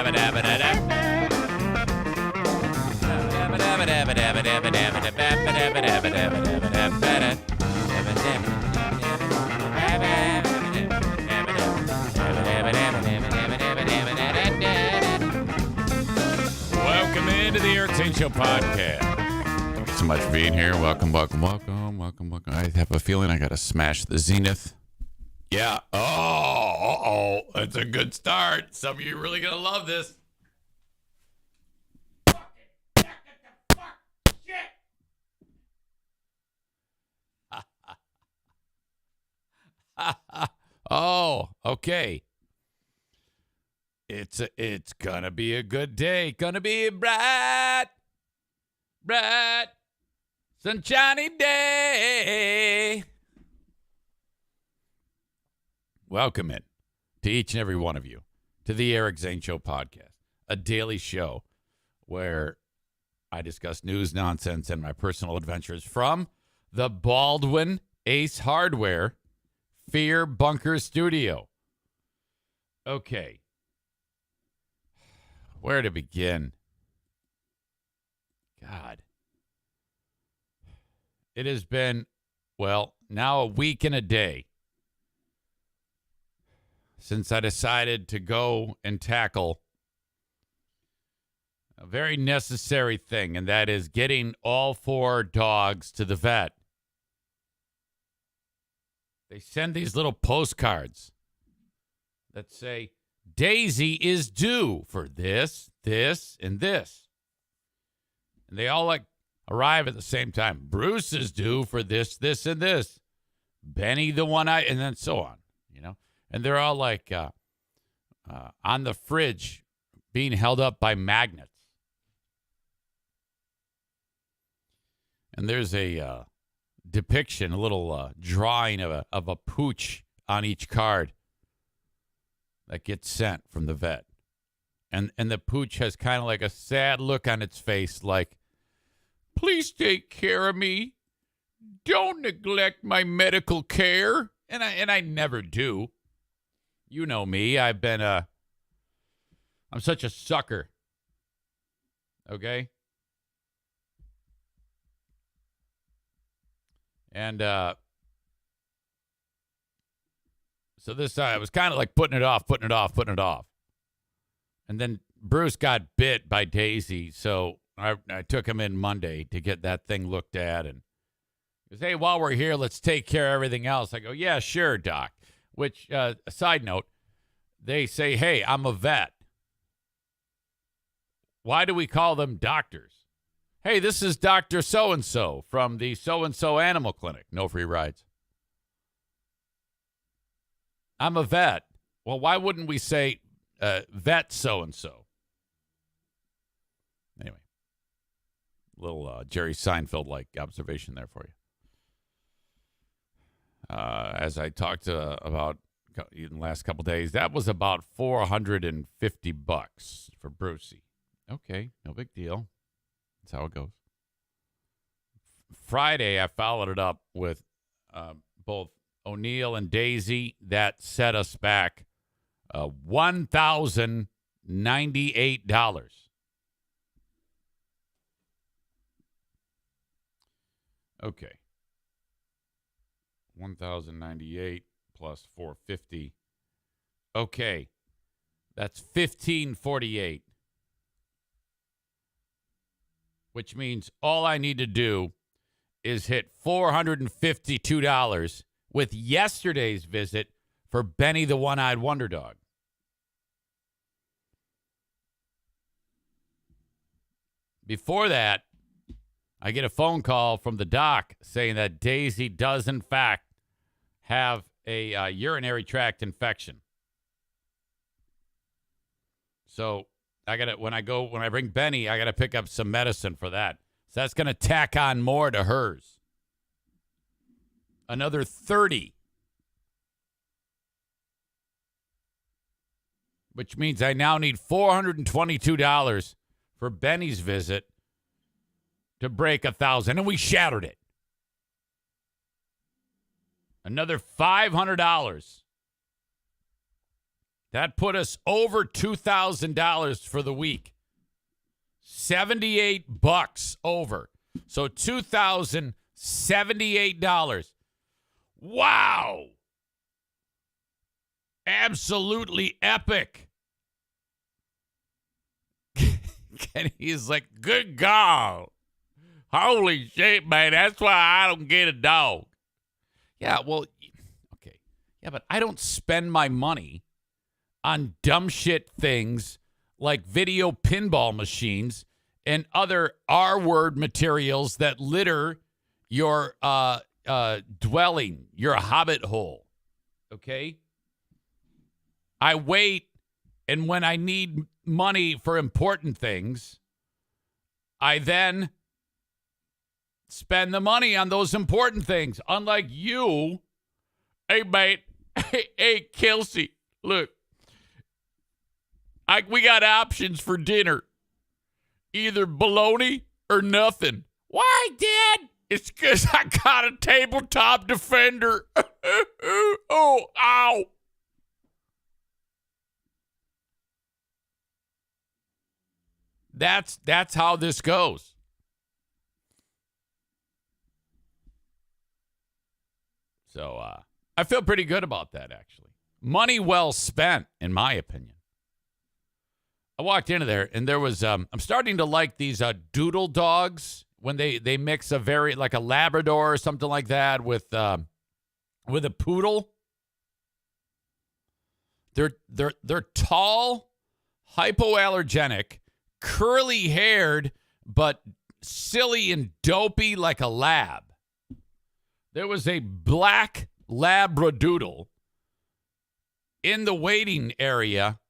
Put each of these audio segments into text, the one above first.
Welcome into the Eric Zane Show podcast. Thank you so much for being here. Welcome. I have a feeling I got to smash the Zenith. Yeah. Oh, that's a good start. Some of you are really going to love this. Oh, okay. It's gonna be a good day. Gonna be a bright, sunshiny day. Welcome in to each and every one of you to the Eric Zane Show podcast, a daily show where I discuss news, nonsense, and my personal adventures from the Baldwin Ace Hardware Fear Bunker Studio. Okay. Where to begin? God. It has been, well, now a week and a day since I decided to go and tackle a very necessary thing, and that is getting all 4 dogs to the vet. They send these little postcards that say, Daisy is due for this, and this. And they all arrive at the same time. Bruce is due for this, and this. Benny, the one and then so on, And they're all on the fridge being held up by magnets. And there's a depiction, a little drawing of a pooch on each card that gets sent from the vet. And the pooch has kind of like a sad look on its face, like, please take care of me. Don't neglect my medical care. And I never do. You know me. I'm such a sucker. Okay? And so this I was kind of like putting it off. And then Bruce got bit by Daisy, so I took him in Monday to get that thing looked at. And he goes, hey, while we're here, let's take care of everything else. I go, yeah, sure, Doc. Which, a side note, they say, hey, I'm a vet. Why do we call them doctors? Hey, this is Dr. So-and-so from the so-and-so animal clinic. No free rides. I'm a vet. Well, why wouldn't we say vet so-and-so? Anyway, little Jerry Seinfeld-like observation there for you. As I talked about in the last couple days, that was about $450 for Brucey. Okay, no big deal. That's how it goes. Friday, I followed it up with both O'Neill and Daisy. That set us back $1,098. Okay. 1,098 plus 450. Okay. That's 1,548. Which means all I need to do is hit $452 with yesterday's visit for Benny the One-Eyed Wonder Dog. Before that, I get a phone call from the doc saying that Daisy does, in fact, have a urinary tract infection. So when I bring Benny, I got to pick up some medicine for that. So that's going to tack on more to hers. Another 30. Which means I now need $422 for Benny's visit to break 1,000. And we shattered it. Another $500 That put us over $2,000 for the week. $78 over. So $2,078. Wow. Absolutely epic. Kenny's like, good God. Holy shit, man. That's why I don't get a dog. Yeah, well, okay. Yeah, but I don't spend my money on dumb shit things like video pinball machines and other R-word materials that litter your dwelling, your hobbit hole. Okay? I wait, and when I need money for important things, I then spend the money on those important things. Unlike you, hey, mate, hey, Kelsey, look, we got options for dinner. Either bologna or nothing. Why, Dad? It's because I got a tabletop defender. Oh, ow. That's how this goes. So I feel pretty good about that, actually. Money well spent, in my opinion. I walked into there, and there was, I'm starting to like these doodle dogs when they mix a like a Labrador or something like that with a poodle. They're tall, hypoallergenic, curly-haired, but silly and dopey like a lab. There was a black Labradoodle in the waiting area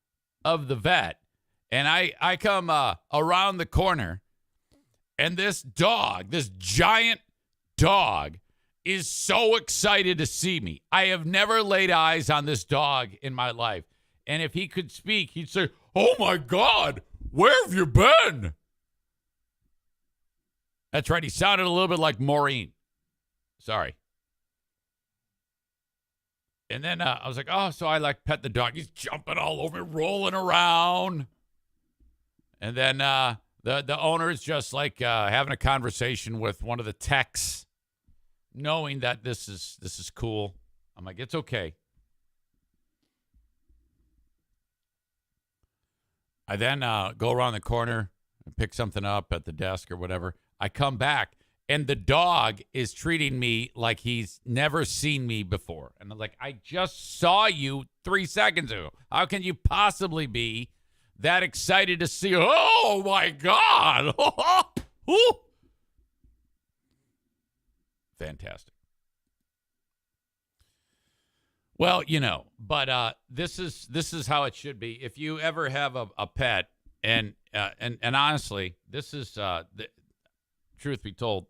of the vet. And I come around the corner, and this dog, this giant dog, is so excited to see me. I have never laid eyes on this dog in my life. And if he could speak, he'd say, "Oh, my God, where have you been?" That's right. He sounded a little bit like Maureen. Sorry. And then I was like, oh, so I pet the dog. He's jumping all over me, rolling around. And then the owner's just having a conversation with one of the techs, knowing that this is cool. I'm like, it's okay. I then go around the corner and pick something up at the desk or whatever. I come back, and the dog is treating me like he's never seen me before. And I'm like, I just saw you 3 seconds ago. How can you possibly be that excited to see? Oh, my God. Fantastic. Well, but this is how it should be. If you ever have a pet, and honestly, this is truth be told,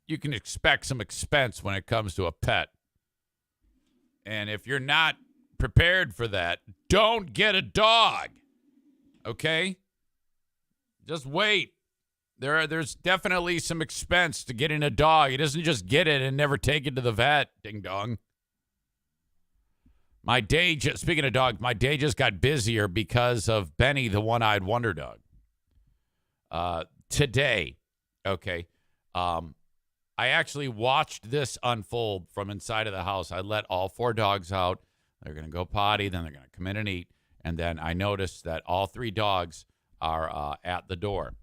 you can expect some expense when it comes to a pet. And if you're not prepared for that, don't get a dog. Okay? Just wait. There's definitely some expense to getting a dog. It doesn't just get it and never take it to the vet, ding dong. Speaking of dogs, my day just got busier because of Benny, the one-eyed wonder dog. Today, okay, I actually watched this unfold from inside of the house. I let all 4 dogs out. They're going to go potty, then they're going to come in and eat. And then I noticed that all 3 dogs are at the door.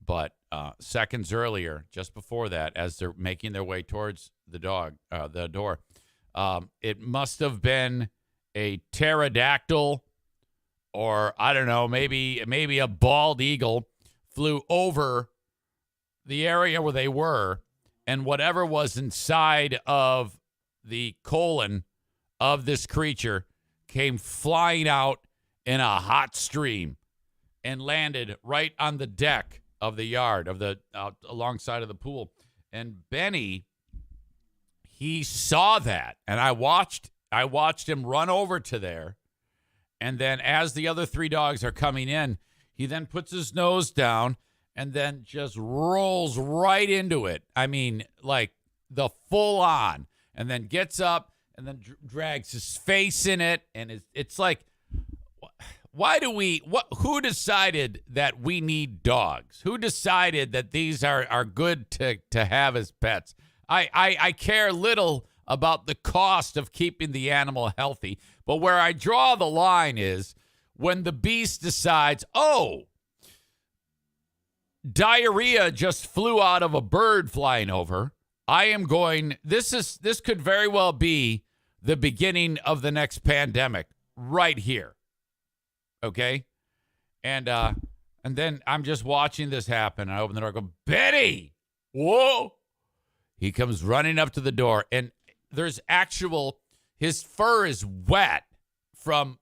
But seconds earlier, just before that, as they're making their way towards the door, it must have been a pterodactyl, or I don't know, maybe a bald eagle flew over the area where they were, and whatever was inside of the colon of this creature came flying out in a hot stream and landed right on the deck of the yard alongside of the pool. And Benny, he saw that, and I watched him run over to there. And then as the other 3 dogs are coming in, he then puts his nose down and then just rolls right into it. I mean, like the full on, and then gets up and then drags his face in it, and it's like, why do we? Who decided that we need dogs? Who decided that these are good to have as pets? I care little about the cost of keeping the animal healthy, but where I draw the line is when the beast decides, oh, diarrhea just flew out of a bird flying over. I am going. This could very well be the beginning of the next pandemic right here. Okay, and then I'm just watching this happen. I open the door, go, Betty, whoa! He comes running up to the door, and there's his fur is wet from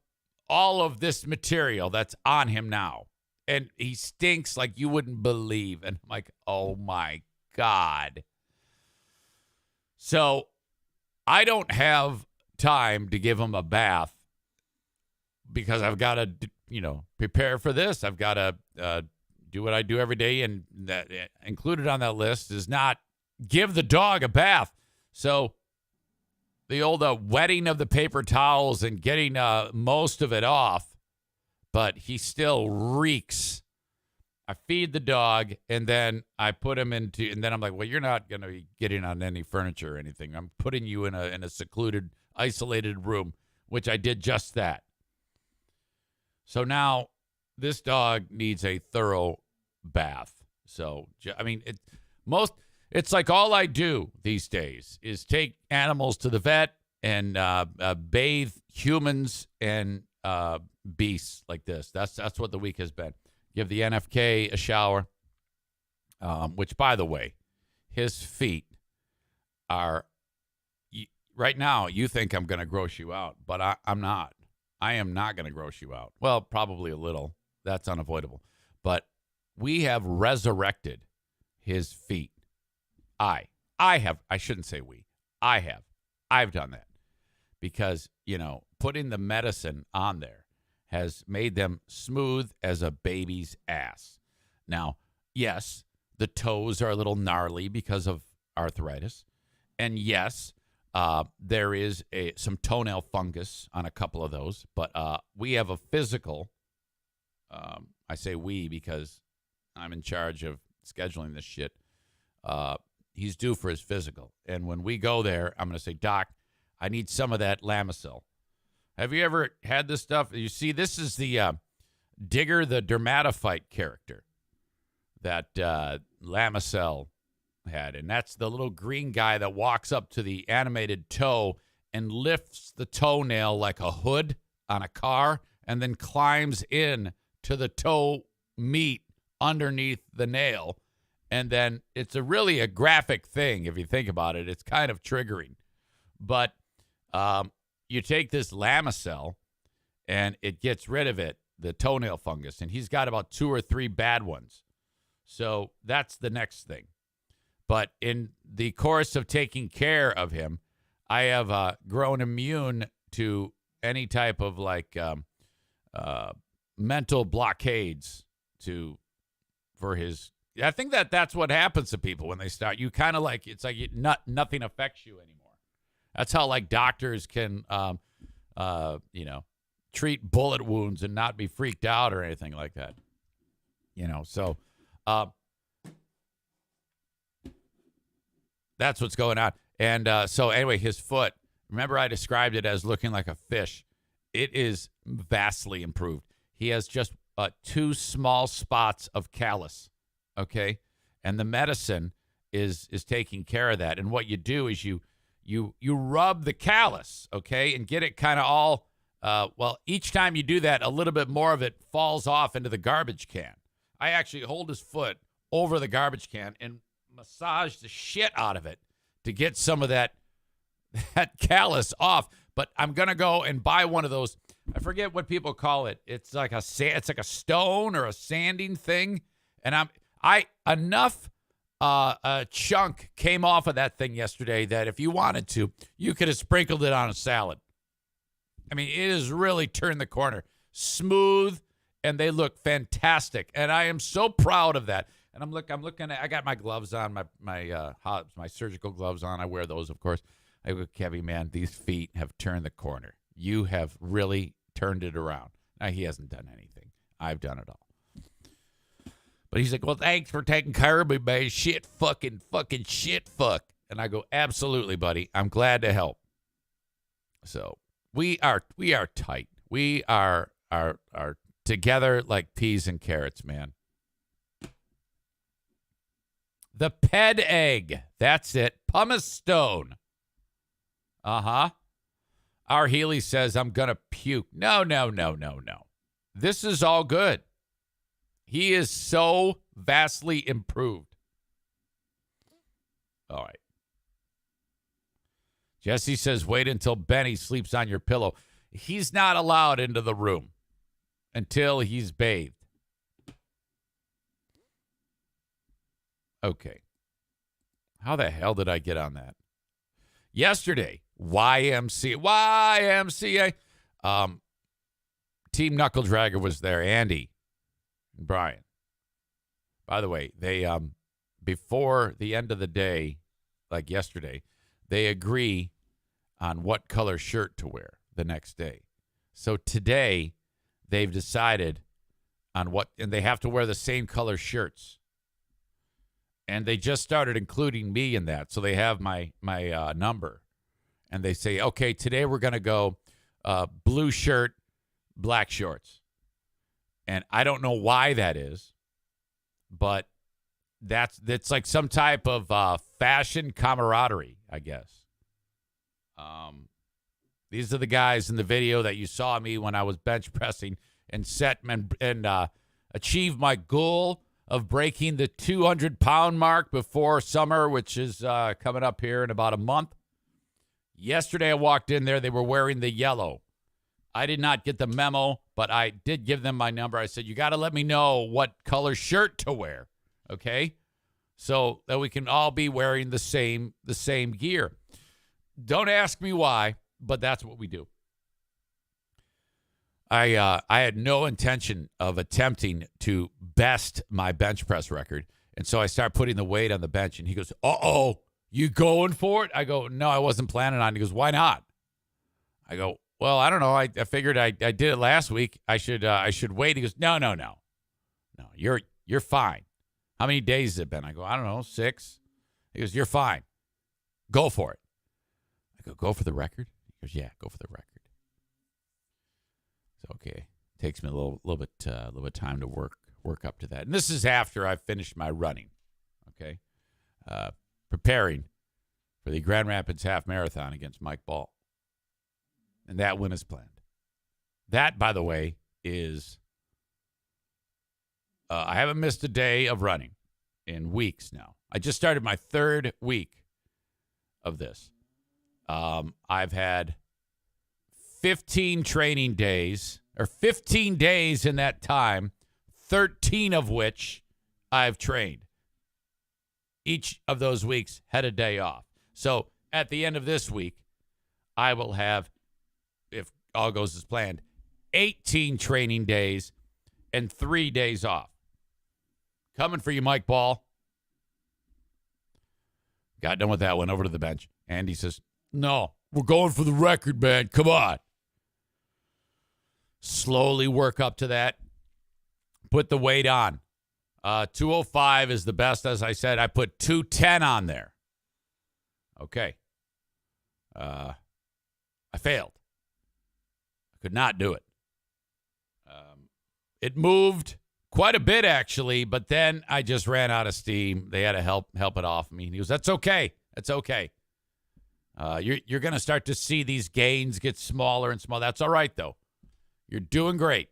all of this material that's on him now, and he stinks like you wouldn't believe. And I'm like, oh my God! So I don't have time to give him a bath, because I've got to, prepare for this. I've got to do what I do every day, and that included on that list is not give the dog a bath. So the old wetting of the paper towels and getting most of it off, but he still reeks. I feed the dog, and then I put him into, and then I'm like, well, you're not going to be getting on any furniture or anything. I'm putting you in a secluded, isolated room, which I did just that. So now this dog needs a thorough bath. So, I mean, it's like all I do these days is take animals to the vet and bathe humans and beasts like this. That's what the week has been. Give the NFK a shower, which, by the way, his feet are, right now, you think I'm going to gross you out, but I'm not. I am not going to gross you out. Well, probably a little. That's unavoidable. But we have resurrected his feet. I have. I shouldn't say we. I have. I've done that because, putting the medicine on there has made them smooth as a baby's ass. Now, yes, the toes are a little gnarly because of arthritis. And yes, there is some toenail fungus on a couple of those, but we have a physical. I say we because I'm in charge of scheduling this shit. He's due for his physical, and when we go there, I'm going to say, Doc, I need some of that Lamisil. Have you ever had this stuff? You see, this is the Digger the Dermatophyte character that Lamisil had, and that's the little green guy that walks up to the animated toe and lifts the toenail like a hood on a car and then climbs in to the toe meat underneath the nail. And then it's really a graphic thing if you think about it. It's kind of triggering. But you take this Lamisil and it gets rid of it, the toenail fungus, and he's got about 2 or 3 bad ones. So that's the next thing. But in the course of taking care of him, I have grown immune to any type of mental blockades for his. I think that's what happens to people when they start. You kind of it's like nothing affects you anymore. That's how doctors can treat bullet wounds and not be freaked out or anything like that. So. That's what's going on. And so anyway, his foot, remember I described it as looking like a fish. It is vastly improved. He has just 2 small spots of callus, okay? And the medicine is taking care of that. And what you do is you rub the callus, okay, and get it kind of all, each time you do that, a little bit more of it falls off into the garbage can. I actually hold his foot over the garbage can and massage the shit out of it to get some of that callus off. But I'm gonna go and buy one of those. I forget what people call it. It's like a stone or a sanding thing. And enough a chunk came off of that thing yesterday that if you wanted to, you could have sprinkled it on a salad. I mean, it has really turned the corner. Smooth, and they look fantastic. And I am so proud of that. And I'm looking at, I got my gloves on, my surgical gloves on. I wear those, of course. I go, Kevy, man, these feet have turned the corner. You have really turned it around. Now, he hasn't done anything. I've done it all. But he's like, well, thanks for taking care of me, man. Shit, fucking shit, fuck. And I go, absolutely, buddy. I'm glad to help. So we are tight. We are together like peas and carrots, man. The Ped Egg. That's it. Pumice Stone. Uh-huh. Our Healy says, I'm going to puke. No. This is all good. He is so vastly improved. All right. Jesse says, wait until Benny sleeps on your pillow. He's not allowed into the room until he's bathed. Okay. How the hell did I get on that? Yesterday, YMCA. Team Knuckle Dragger was there. Andy and Brian. By the way, they before the end of the day, like yesterday, they agree on what color shirt to wear the next day. So today, they've decided on what, and they have to wear the same color shirts. And they just started including me in that. So they have my number. And they say, okay, today we're going to go blue shirt, black shorts. And I don't know why that is, but that's like some type of fashion camaraderie, I guess. These are the guys in the video that you saw me when I was bench pressing and set and achieved my goal of breaking the 200-pound mark before summer, which is coming up here in about a month. Yesterday I walked in there. They were wearing the yellow. I did not get the memo, but I did give them my number. I said, you got to let me know what color shirt to wear, okay? So that we can all be wearing the same gear. Don't ask me why, but that's what we do. I had no intention of attempting to best my bench press record. And so I start putting the weight on the bench, and he goes, uh-oh, you going for it? I go, no, I wasn't planning on it. He goes, why not? I go, well, I don't know. I figured I did it last week. I should wait. He goes, no. No, you're fine. How many days has it been? I go, I don't know, 6. He goes, you're fine. Go for it. I go for the record? He goes, yeah, go for the record. So, okay. Takes me a little bit time to work up to that. And this is after I've finished my running. Okay. Preparing for the Grand Rapids Half Marathon against Mike Ball. And that win is planned. That, by the way, is I haven't missed a day of running in weeks now. I just started my 3rd week of this. I've had 15 training days, or 15 days in that time, 13 of which I've trained. Each of those weeks had a day off. So at the end of this week, I will have, if all goes as planned, 18 training days and 3 days off. Coming for you, Mike Ball. Got done with that one, over to the bench. Andy says, no, we're going for the record, man. Come on. Slowly work up to that. Put the weight on. 205 is the best, as I said. I put 210 on there. Okay. I failed. I could not do it. It moved quite a bit, actually, but then I just ran out of steam. They had to help it off me. And he goes, that's okay. That's okay. You're going to start to see these gains get smaller and smaller. That's all right, though. You're doing great.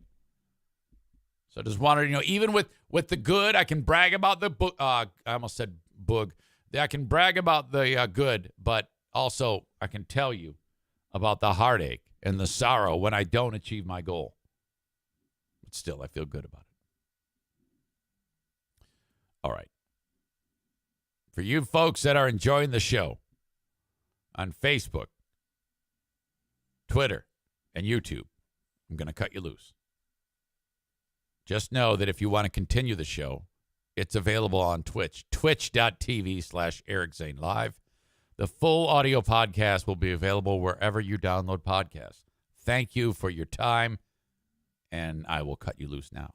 So I just wanted to even with the good, I can brag about the I almost said boog. I can brag about the good, but also I can tell you about the heartache and the sorrow when I don't achieve my goal. But still, I feel good about it. All right. For you folks that are enjoying the show on Facebook, Twitter, and YouTube, I'm going to cut you loose. Just know that if you want to continue the show, it's available on Twitch, twitch.tv/Eric Zane Live. The full audio podcast will be available wherever you download podcasts. Thank you for your time, and I will cut you loose now.